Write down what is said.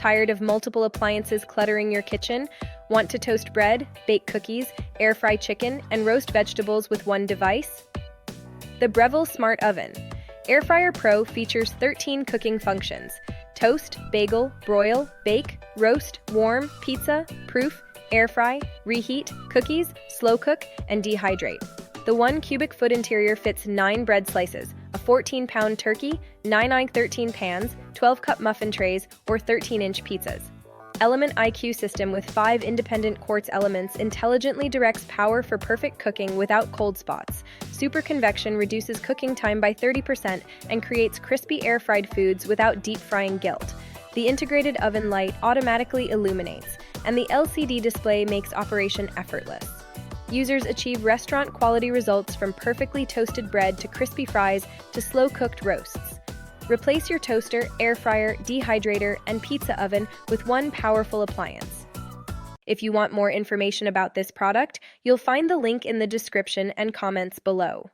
Tired of multiple appliances cluttering your kitchen? Want to toast bread, bake cookies, air fry chicken, and roast vegetables with one device? The Breville Smart Oven. Air Fryer Pro features 13 cooking functions: toast, bagel, broil, bake, roast, warm, pizza, proof, air fry, reheat, cookies, slow cook, and dehydrate. The 1 cubic foot interior fits 9 bread slices, a 14-pound turkey, 9x13 pans, 12-cup muffin trays, or 13-inch pizzas. Element IQ system with 5 independent quartz elements intelligently directs power for perfect cooking without cold spots. Super convection reduces cooking time by 30% and creates crispy air-fried foods without deep frying guilt. The integrated oven light automatically illuminates, and the LCD display makes operation effortless. Users achieve restaurant-quality results from perfectly toasted bread to crispy fries to slow-cooked roasts. Replace your toaster, air fryer, dehydrator, and pizza oven with one powerful appliance. If you want more information about this product, you'll find the link in the description and comments below.